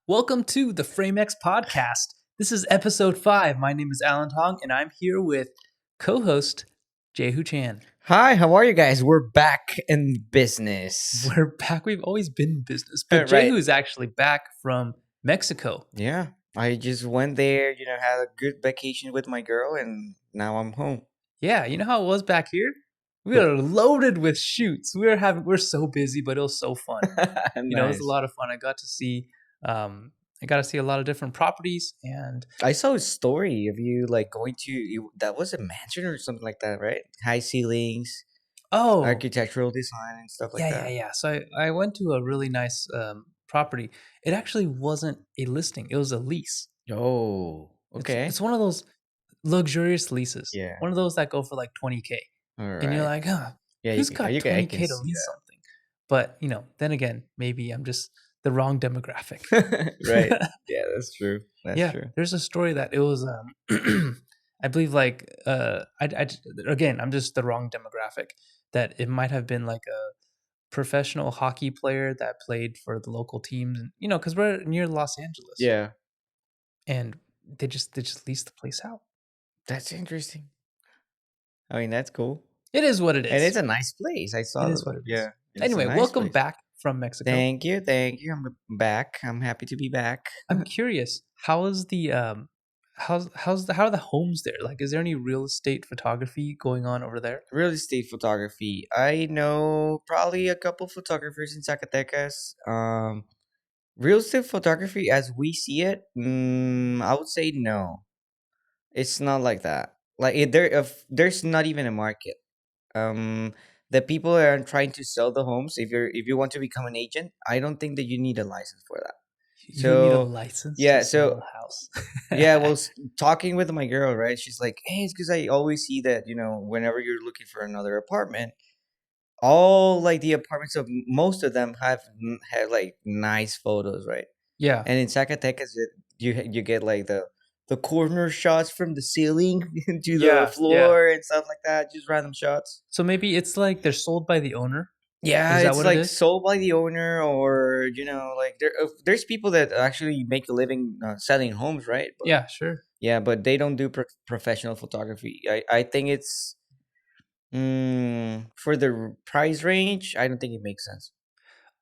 Welcome to the FrameX podcast. This is episode 5. My name is Alan Tong, and I'm here with co-host Jehu Chan. Hi, how are you guys? We're back in business. We're back. We've always been in business, but Right. Jehu is actually back from Mexico. Yeah, I just went there, had a good vacation with my girl, and now I'm home. Yeah, you know how it was back here? We are loaded with shoots. We're so busy, but it was so fun. It was a lot of fun. I got to see a lot of different properties, and I saw a story of you going to that was a mansion or something like that, right? High ceilings, architectural design and stuff like that. Yeah. So I went to a really nice property. It actually wasn't a listing; it was a lease. Oh, okay. It's one of those luxurious leases. Yeah. One of those that go for like $20K. All right. And you're like, yeah, who's got $20K to see lease that. something? But then again, maybe I'm just the wrong demographic. Right. Yeah, that's true. That's true. There's a story that it was I believe again, I'm just the wrong demographic, that it might have been like a professional hockey player that played for the local teams, and because we're near Los Angeles. Yeah. And they just leased the place out. That's interesting. I mean, that's cool. It is what it is. And it's a nice place. I saw it. Is what it is. Yeah. Anyway, welcome back from Mexico. Thank you. I'm back. I'm happy to be back. I'm curious, how is the how are the homes there? Like, is there any real estate photography going on over there? Real estate photography. I know probably a couple photographers in Zacatecas. Real estate photography as we see it, I would say no. It's not like that. There's not even a market. The people that are trying to sell the homes, if you want to become an agent, I don't think that you need a license for that. You don't need a license to sell a house. Yeah, well, talking with my girl, right? She's like, hey, it's because I always see that, whenever you're looking for another apartment, all the apartments of most of them have nice photos, right? Yeah. And in Zacatecas, you get the corner shots from the ceiling to the floor and stuff like that, just random shots. So maybe it's like they're sold by the owner. Yeah, it's sold by the owner, or there's people that actually make a living selling homes, right? But, yeah, sure. Yeah, but they don't do professional photography. I think it's for the price range. I don't think it makes sense.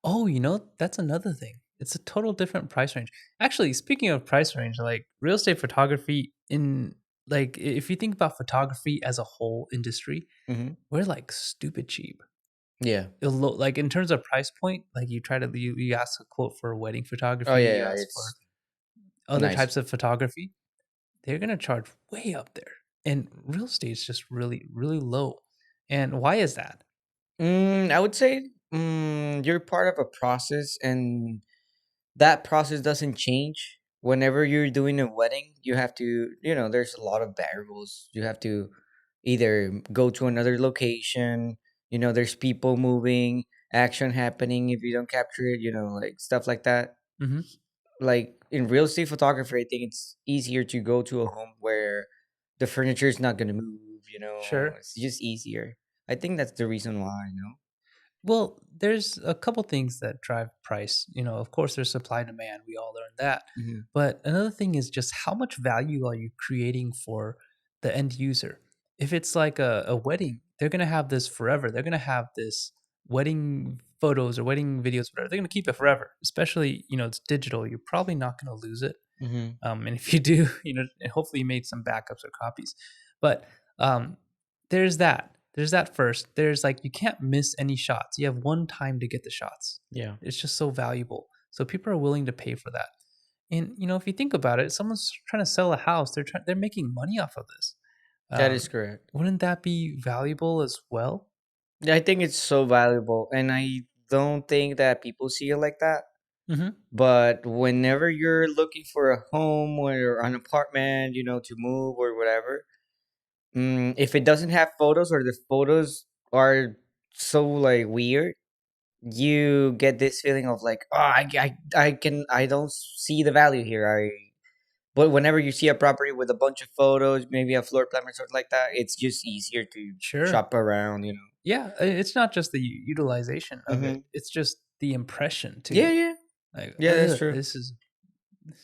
Oh, that's another thing. It's a total different price range. Actually, speaking of price range, like real estate photography if you think about photography as a whole industry, we're like stupid cheap. Yeah. Like in terms of price point, like you ask a quote for wedding photography. Oh yeah, you ask for other types of photography. They're gonna charge way up there, and real estate is just really, really low. And why is that? I would say you're part of a process, and that process doesn't change. Whenever you're doing a wedding, you have to, there's a lot of variables. You have to either go to another location, there's people moving, action happening if you don't capture it, stuff like that. Mm-hmm. Like in real estate photography, I think it's easier to go to a home where the furniture is not going to move, Sure. It's just easier. I think that's the reason why, Well, there's a couple things that drive price. Of course, there's supply and demand. We all learned that. Mm-hmm. But another thing is just how much value are you creating for the end user? If it's like a wedding, they're going to have this forever. They're going to have this wedding photos or wedding videos, whatever. They're going to keep it forever, especially, it's digital. You're probably not going to lose it. Mm-hmm. And if you do, hopefully you made some backups or copies. But there's that. There's that first. There's you can't miss any shots. You have one time to get the shots. Yeah. It's just so valuable. So people are willing to pay for that. And if you think about it, someone's trying to sell a house. They're making money off of this. That is correct. Wouldn't that be valuable as well? Yeah, I think it's so valuable, and I don't think that people see it like that. Mm-hmm. But whenever you're looking for a home or an apartment, to move or whatever, if it doesn't have photos or the photos are so weird, you get this feeling of I don't see the value here. But whenever you see a property with a bunch of photos, maybe a floor plan or something like that, it's just easier to shop around, Yeah, it's not just the utilization of it; it's just the impression too. Yeah. Like, Yeah, that's true. This is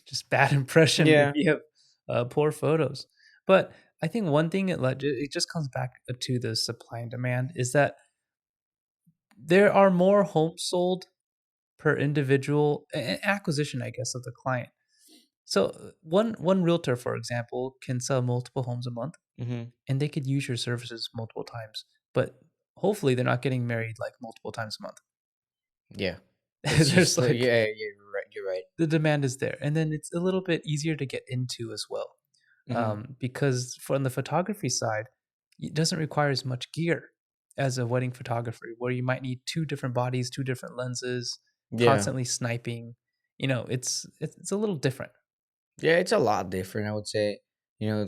just bad impression if Yeah. you have poor photos. But I think one thing it just comes back to the supply and demand is that there are more homes sold per individual acquisition, I guess, of the client. So one realtor, for example, can sell multiple homes a month, Hmm. and they could use your services multiple times. But hopefully, they're not getting married like multiple times a month. Yeah. It's There's just like yeah, you're right. You're right. the demand is there, and then it's a little bit easier to get into as well, Hmm. because from the photography side, it doesn't require as much gear as a wedding photography, where you might need two different bodies, two different lenses, Yeah. constantly sniping. It's a little different. Yeah, it's a lot different, I would say.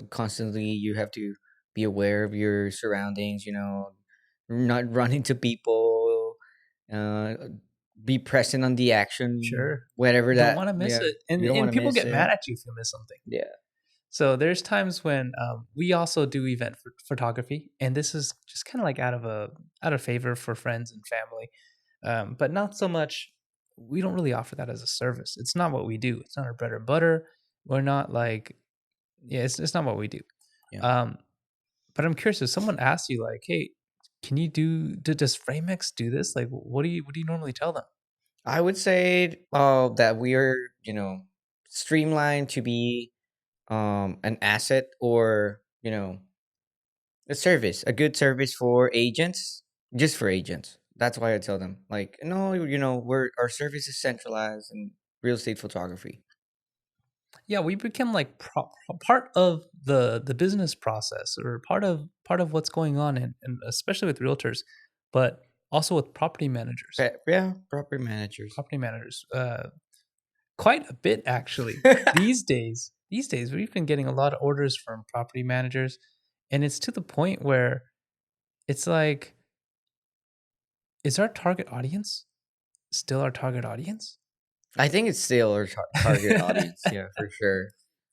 Constantly you have to be aware of your surroundings, not run into people, uh, be present on the action, Sure, whatever don't that, want to miss yeah, it, you and don't want and to people miss get it. mad at you if you miss something. Yeah. So there's times when we also do event photography, and this is just kind of like out of favor for friends and family, but not so much. We don't really offer that as a service. It's not what we do. It's not our bread and butter. We're not like yeah, it's not what we do. Yeah. Um, but I'm curious if someone asks you like, hey, can you does FrameX do this? Like, what do you normally tell them? I would say that we are, streamlined to be an asset, or, a good service for agents, just for agents. That's why I tell them, like, no, our service is centralized in real estate photography. Yeah, we become like part of the business process, or part of what's going on, and especially with realtors, but also with property managers. Yeah, property managers. Property managers, quite a bit actually. These days, we've been getting a lot of orders from property managers, and it's to the point where it's like, is our target audience still our target audience? I think it's still our target audience. Yeah, for sure.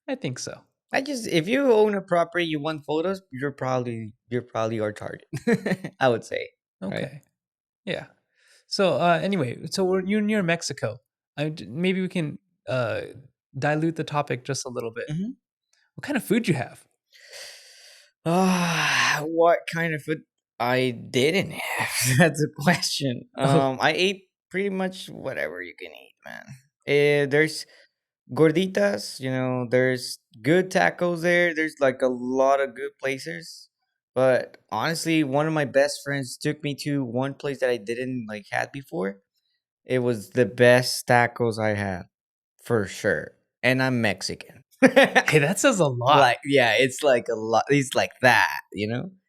I think so. If you own a property, you want photos, you're probably our target. I would say, right? Okay, yeah. So anyway, so you're near Mexico. Maybe we can uh, dilute the topic just a little bit. Hmm. What kind of food you have? What kind of food I didn't have? That's a question. Oh, I ate pretty much whatever you can eat, man. There's gorditas, there's good tacos there. There's like a lot of good places. But honestly, one of my best friends took me to one place that I didn't like had before. It was the best tacos I had, for sure. And I'm Mexican. hey, that says a lot. Like, yeah, it's like a lot. It's like that.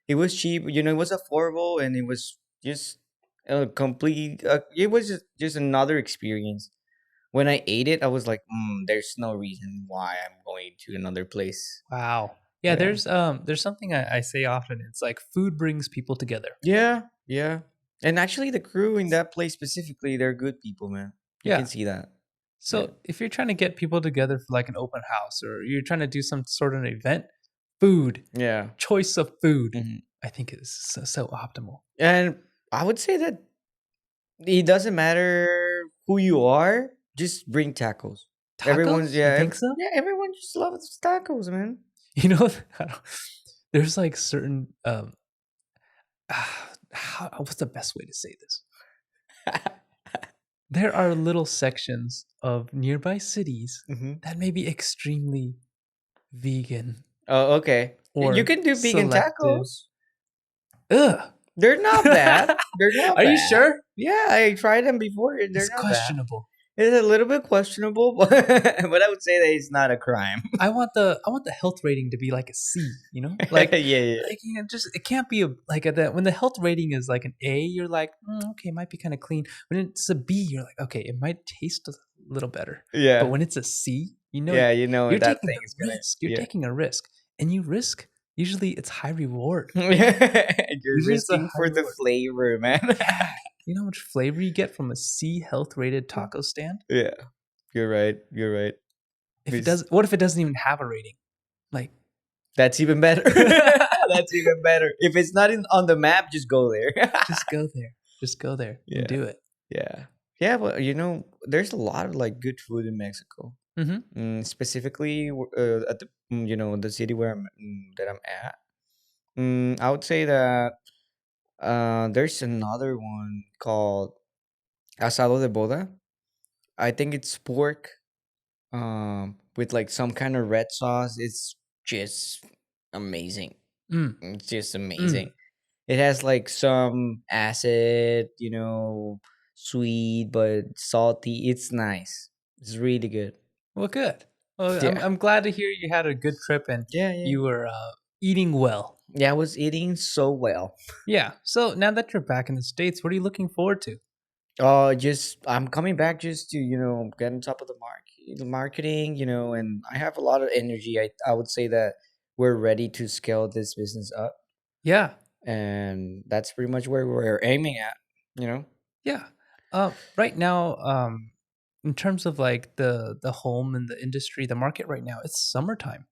It was cheap, it was affordable, and it was just a complete. It was just another experience. When I ate it, I was like, there's no reason why I'm going to another place. Wow. Yeah, Yeah. there's something I say often. It's like food brings people together. Yeah, yeah. And actually, the crew in that place specifically, they're good people, man. You can Yeah. see that. Yeah. So if you're trying to get people together for like an open house, or you're trying to do some sort of an event, food, Yeah. choice of food, Hmm. I think is so optimal. And I would say that it doesn't matter who you are, just bring tacos. Tacos? You think so? Yeah, everyone just loves tacos, man. You know, there's like certain what's the best way to say this? There are little sections of nearby cities Hmm. that may be extremely vegan Oh, okay. You or can do vegan selective. tacos. Ugh. They're not bad. They're not Are you bad. sure? Yeah, I tried them before. It's They're not bad. questionable. It's a little bit questionable, but I would say that it's not a crime. I want the health rating to be like a C, Yeah, yeah. just it can't be like when the health rating is like an A, you're like, okay, it might be kind of clean. When it's a B, you're like, okay, it might taste a little better. But Yeah. when it's a C, Yeah, you're that taking thing the is gonna, risk. You're yeah. taking a risk, and you risk. Usually, it's high reward. You're Usually, it's a risking high for the reward. flavor, man. Yeah. You know how much flavor you get from a C health rated taco stand? Yeah, you're right. You're right. If it It's- does, what if it doesn't even have a rating? Like, That's even better. That's even better. If it's not on the map, just go there. just go there. Just go there Yeah. and do it. Yeah. Yeah, well, there's a lot of like good food in Mexico. Mhm. Specifically, at the city where that I'm at. I would say that there's another one called asado de boda. I think it's pork with like some kind of red sauce. It's just amazing. Mm, It's just amazing. mm. It has like some acid, sweet but salty. It's nice. It's really good. Well, good. Well, I'm Yeah. I'm glad to hear you had a good trip and Yeah, yeah. you were, eating well. Yeah, I was eating so well. Yeah. So now that you're back in the States, what are you looking forward to? Just I'm coming back just to, get on top of the marketing, and I have a lot of energy. I would say that we're ready to scale this business up, Yeah. and that's pretty much where we're aiming at, you know? Yeah. Right now, in terms of like the home and the industry, the market right now, it's summertime.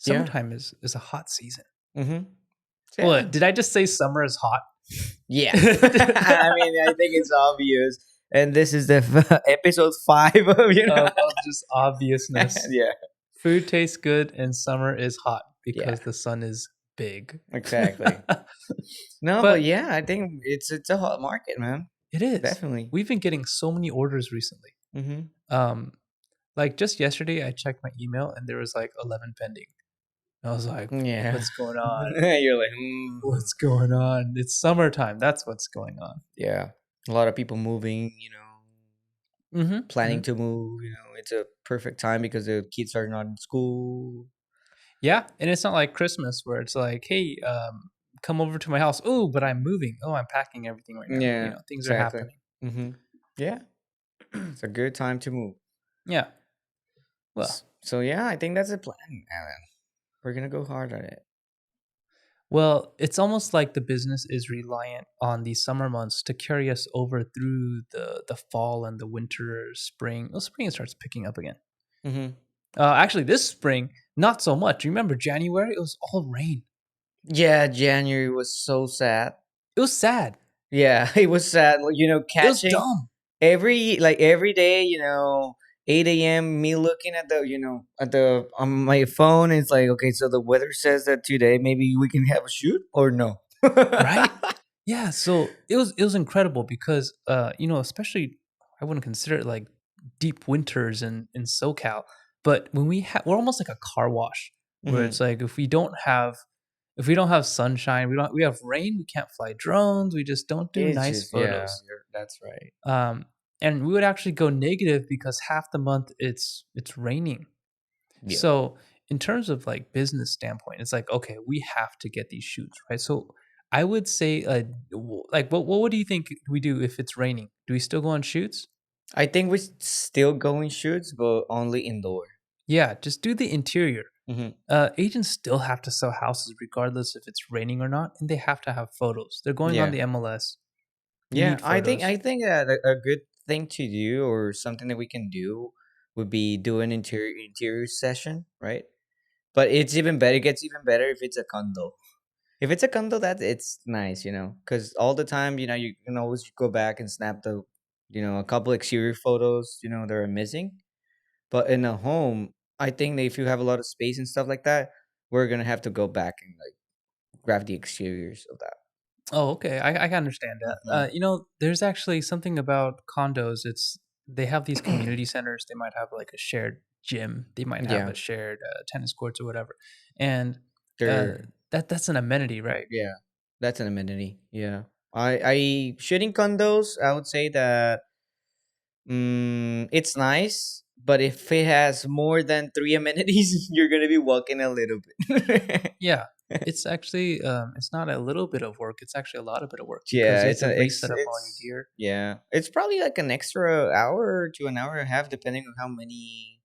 Yeah. Summertime is a hot season. Mhm. Yeah. What? Did I just say summer is hot? Yeah. I mean, I think it's obvious. And this is the episode 5 of, Of just obviousness. Yeah. Food tastes good and summer is hot Yeah. because the sun is big. Exactly. No, but But yeah, I think it's a hot market, man. it is. Definitely. We've been getting so many orders recently. Mhm. Um, like just yesterday, I checked my email and there was like 11 pending. I was like, Yeah. what's going on? You're like, What's going on? It's summertime. That's what's going on. yeah. A lot of people moving, Mhm, planning mhm. to move, it's a perfect time because the kids are not in school. Yeah, and it's not like Christmas where it's like, "Hey, come over to my house." "Oh, but I'm moving." "Oh, I'm packing everything right now." Yeah, Things are exactly. happening. Hmm. Yeah, it's a good time to move. Yeah. Well So yeah, I think that's a plan, Alan. We're gonna go hard at it. well, it's almost like the business is reliant on the summer months to carry us over through the fall and the winter, spring. Well, spring it starts picking up again. Hmm. Actually, this spring, not so much. Remember January? It was all rain. Yeah, January was so sad. It was sad. Yeah, it was sad. It was Catching dumb, every day, 8 a.m. Me looking at the on my phone. It's like, okay, so the weather says that today maybe we can have a shoot or no. right? Yeah, so it was incredible because especially I wouldn't consider it like deep winters in SoCal, but when we're almost like a car wash where Hmm. it's like if we don't have sunshine, we have rain, we can't fly drones, we just don't do It's nice just, yeah, photos. that's right. Um and we would actually go negative because half the month it's raining. Yeah. So, in terms of like business standpoint, it's like, okay, we have to get these shoots, right? So, I would say, like, what do you think we do if it's raining? Do we still go on shoots? I think we're still going shoots, but only indoor. Yeah, just do the interior. Hmm. Agents still have to sell houses regardless if it's raining or not, and they have to have photos. They're going on Yeah. the MLS. You Yeah, need I think photos. I think that a good thing to do or something that we can do would be do an interior session, right? But it's even better. It gets even better if it's a condo. If it's a condo, that it's nice, because all the time, you can always go back and snap a couple exterior photos, that are missing. But in a home, I think that if you have a lot of space and stuff like that, we're gonna have to go back and like grab the exteriors of that. Oh, okay. I can understand that. Hmm. There's actually something about condos. It's they have these community centers. They might have like a shared gym. They might have Yeah, a shared tennis courts or whatever. And uh, they're that's an amenity, right? yeah, that's an amenity. Yeah, I shooting condos. I would say that it's nice, but if it has more than three amenities, you're gonna be walking a little bit. Yeah. It's actually it's not a little bit of work. It's actually a lot of bit of work because Yeah, you have to reset up all your gear. it's probably like an extra hour to an hour and a half, depending on how many.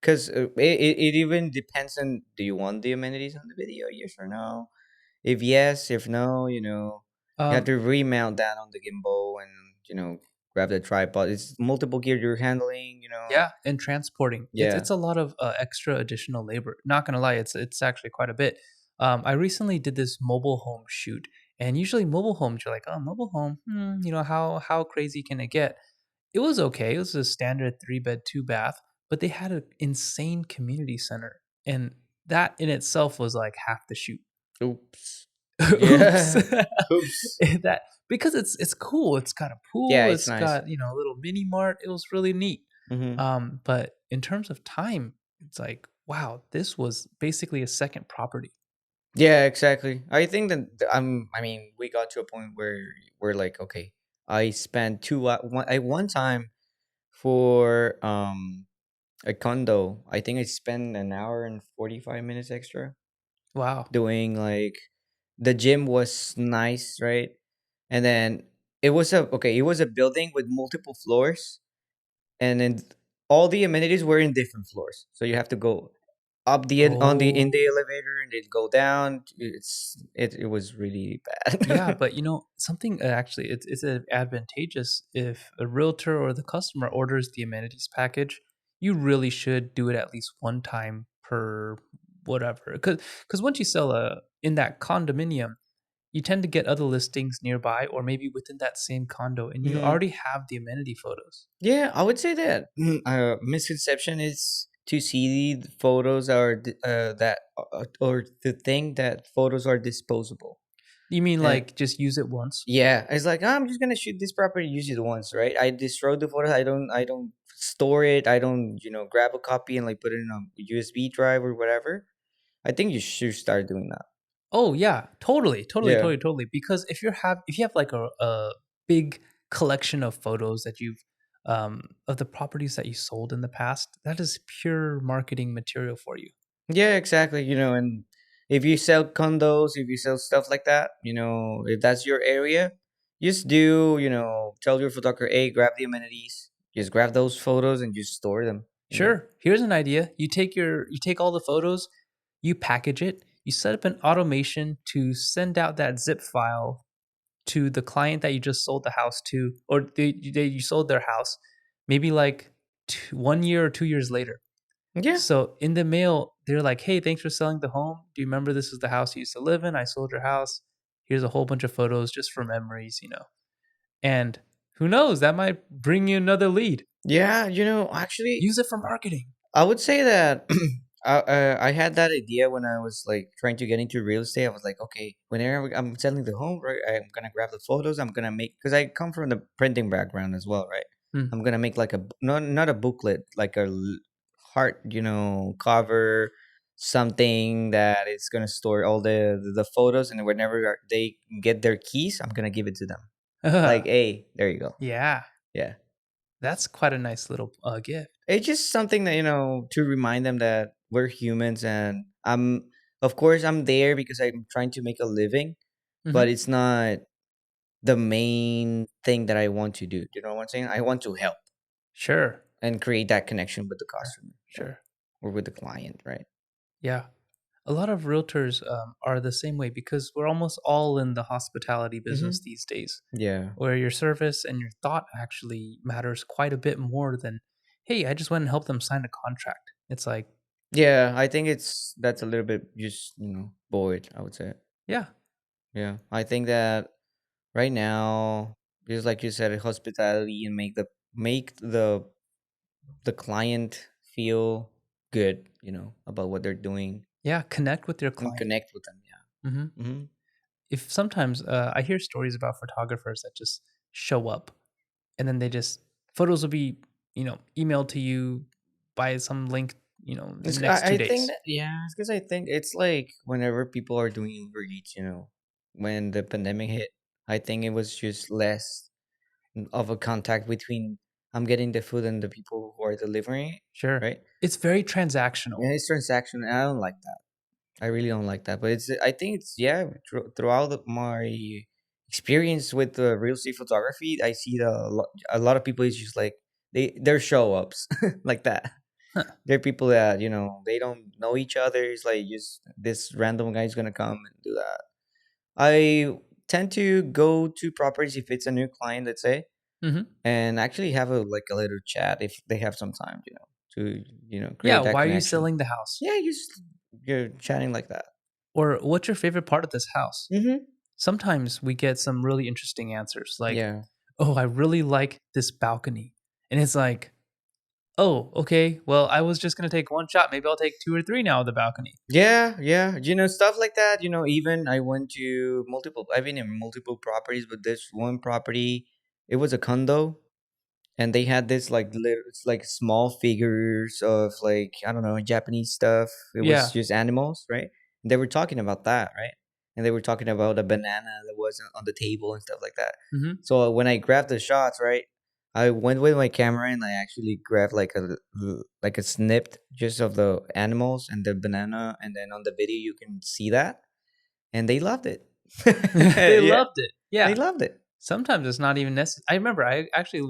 Because it even depends on, do you want the amenities on the video? Yes or no. If yes, if no, you have Um, to remount that on the gimbal and grab the tripod. It's multiple gear you're handling. Yeah, and transporting. It's Yeah. it's a lot of, extra additional labor. Not gonna lie, it's actually quite a bit. I recently did this mobile home shoot, and usually mobile homes, you're like, "Oh, mobile home, how crazy can it get?" It was okay. It was a standard 3-bed, 2-bath, but they had an insane community center, and that in itself was like half the shoot. Oops. Oops. Yeah. Oops. That because it's cool. It's got a Yeah, pool, it's it's nice. got, a little mini mart. It was really neat. Mhm. But in terms of time, it's like, wow, this was basically a second property. Yeah, exactly. I think that I mean, we got to a point where we're like, okay, I spent one time for a condo. I think I spent an hour and 45 minutes extra Wow. doing like the gym was nice, right? And then it was a building with multiple floors, and then all the amenities were in different floors. So you have to go up in the Oh. elevator and then go down. It was really Yeah, bad. but something actually it's advantageous if a realtor or the customer orders the amenities package, you really should do it at least one time per whatever. Because once you sell a in that condominium, you tend to get other listings nearby or maybe within that same condo and you Mhm. already have the amenity photos. Yeah, I would say that misconception is to see the photos or to think that photos are disposable. You mean And like just use it once? yeah, it's like, "Oh, I'm just gonna shoot this property, use it once, right? I destroy the photos. I don't store it. I don't, grab a copy and like put it in a USB drive or whatever. I think you should start doing that. Oh yeah, totally, totally, Yeah. totally, totally. Because if you have like a big collection of photos that you've of the properties that you sold in the past, that is pure marketing material for you. Yeah, exactly. And if you sell condos, if you sell stuff like that, if that's your area, just tell your photographer, hey, grab the amenities, just grab those photos and just store them. Sure. Here's an idea. You take all the photos, you package it, you set up an automation to send out that zip file to the client that you just sold the house to, or you sold their house, maybe like 1 year or 2 years later. Yeah. So in the mail, they're like, "Hey, thanks for selling the home. Do you remember this is the house you used to live in? I sold your house. Here's a whole bunch of photos just for memories." And who knows, that might bring you another lead. Yeah, actually, Use it for marketing. I would say that I had that idea when I was like trying to get into real estate. I was like, okay, whenever I'm selling the home, right, I'm gonna grab the photos. I'm gonna make because I come from the printing background as well, right? Hmm. I'm gonna make like not a booklet, like a heart, cover, something that is gonna store all the photos, and whenever they get their keys, I'm gonna give it to them. Like, hey, there you go. Yeah, Yeah. that's quite a nice little gift. It's just something that, to remind them that we're humans, and of course, I'm there because I'm trying to make a living, but Hmm. it's not the main thing that I want to do. You know what I'm saying? I want to help Sure, and create that connection with the sure, customer, right? sure. Or with the client, right? Yeah. A lot of realtors are the same way because we're almost all in the hospitality Hmm. business these days, Yeah. where your service and your thought actually matters quite a bit more than, hey, I just went and helped them sign a contract. It's like, Yeah, I think that's a little bit just, void, I would say. yeah, Yeah. I think that right now, just like you said, hospitality and make the client feel good, about what they're doing yeah, connect with your and client. connect with them. Hmm. Yeah. Hmm. If sometimes I hear stories about photographers that just show up and then photos will be, emailed to you by some link, in the next I 2 days. think that, yeah, it's because I think it's like whenever people are doing Uber Eats, when the pandemic hit, I think it was just less of a contact between I'm getting the food and the people who are delivering it, Sure. right? It's very transactional. Yeah, it's transaction. And I don't like that. I really don't like that. But I think it's, yeah, throughout my experience with the real estate photography, I see a lot of people is just like they're show ups like that. Huh. They're people that they don't know each other. It's like just this random guy is gonna come and do that. I tend to go to properties if it's a new client, let's say, Hmm. and actually have a little chat if they have some time, to Yeah. create that Why are you connection. selling the house? Yeah, you're chatting like that. Or what's your favorite part of this house? Hmm. Sometimes we get some really interesting answers like, Yeah. oh, I really like this balcony. And it's like, oh, okay. Well, I was just gonna take one shot. Maybe I'll take two or three now of the balcony. Yeah, yeah. Stuff like that. Even I went to multiple. I've been in multiple properties, but this one property, it was a condo, and they had this like little, it's like small figures of like I don't know Japanese stuff. It was Yeah. just animals, right? And they were talking about that, right? And they were talking about a banana that was on the table and stuff like that. Hmm. So when I grabbed the shots, right, I went with my camera and I actually grabbed like a snipped just of the animals and the banana, and then on the video you can see that, and they loved it. They Yeah, loved it. they Yeah. loved it. Sometimes it's not even necessary. I remember I actually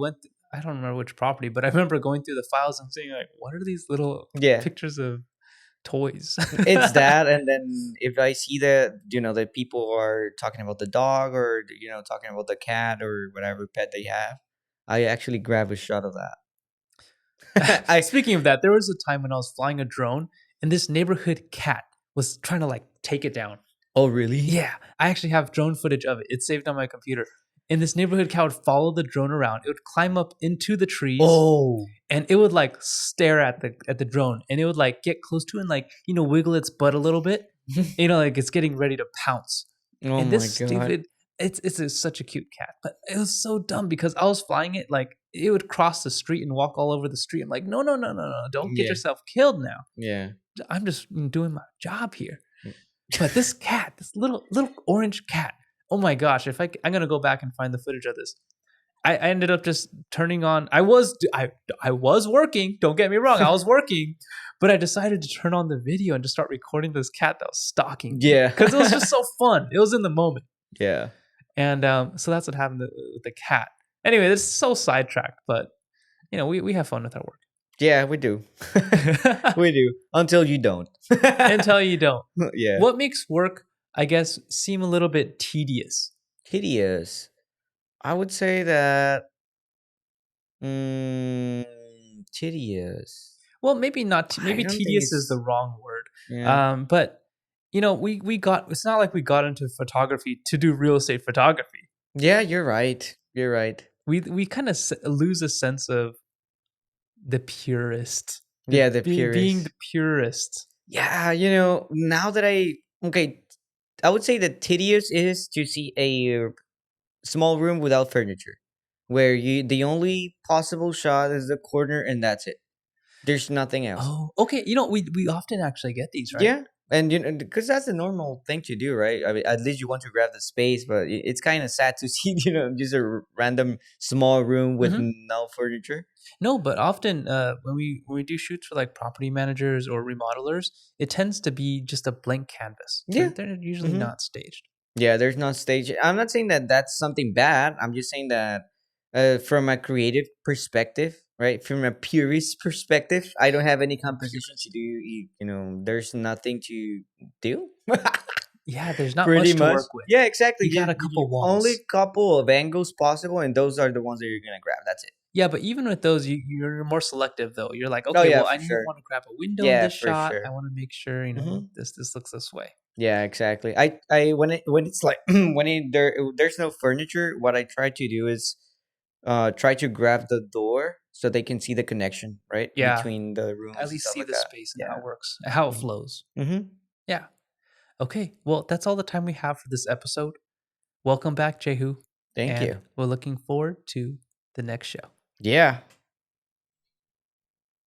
I don't remember which property, but I remember going through the files and seeing like, what are these little Yeah. pictures of toys? It's that, and then if I see that that people are talking about the dog or talking about the cat or whatever pet they have, I actually grab a shot of that. I Speaking of that, there was a time when I was flying a drone and this neighborhood cat was trying to like take it down. Oh really? Yeah, I actually have drone footage of it. It's saved on my computer. And this neighborhood cat would follow the drone around. It would climb up into the trees Oh. and it would like stare at the drone and it would like get close to it and like, wiggle its butt a little bit. Like it's getting ready to pounce. Oh And my this god. stupid such a cute cat, but it was so dumb because I was flying it like it would cross the street and walk all over the street. I'm like, no, no, no, no, no, don't get Yeah. yourself killed now. Yeah. I'm just doing my job here. But this cat, this little orange cat, oh my gosh! If I'm gonna go back and find the footage of this. I ended up just turning on. I was working. Don't get me wrong, I was working, but I decided to turn on the video and just start recording this cat that was stalking me Yeah. because it was just so fun. It was in the moment, Yeah. and so that's what happened with the cat. Anyway, this is so sidetracked, but we have fun with our Yeah, we do. work We do. Until you don't. until you don't. Yeah. What makes work, I guess, seem a little bit tedious? Hideous. I would say that tedious. Well, maybe not. I Maybe don't think tedious is the it's wrong word. yeah. But we got. It's not like we got into photography to do real estate photography. Yeah, you're right. You're right. We kind of lose a sense of the purist, Yeah, the being purist. the purist. Yeah, now that I would say that tedious is to see a small room without furniture, where the only possible shot is the corner and that's it. There's nothing else. Oh, okay. We often actually get these, right? Yeah, and because that's the normal thing to do, right? I mean, at least you want to grab the space, but it's kind of sad to see, just a random small room with Hmm. no furniture. No, but often when we do shoots for like property managers or remodelers, it tends to be just a blank canvas. Yeah. They're usually Hmm. not staged. Yeah, there's not stage. I'm not saying that that's something bad. I'm just saying that from a creative perspective, right? From a purist perspective, I don't have any composition to do. There's nothing to do. Yeah, there's not Pretty much to much. work with. Yeah, exactly. You got a couple Only walls. couple of angles possible, and those are the ones that you're gonna grab. That's it. Yeah, but even with those, you're more selective though. You're like, Oh okay, yeah, well, for I sure. want to grab a window in Yeah, this for shot. sure. I want to make sure Hmm. this looks this way. Yeah, exactly. I when it's like there's no furniture, what I try to do is try to grab the door so they can see the connection, right? Yeah, Between the at rooms and least stuff see like the that. space and how Yeah. it works, how it flows. Mm-hmm. Yeah. Okay. Well, that's all the time we have for this episode. Welcome back, Jehu, Thank and you. we're looking forward to the next show. Yeah.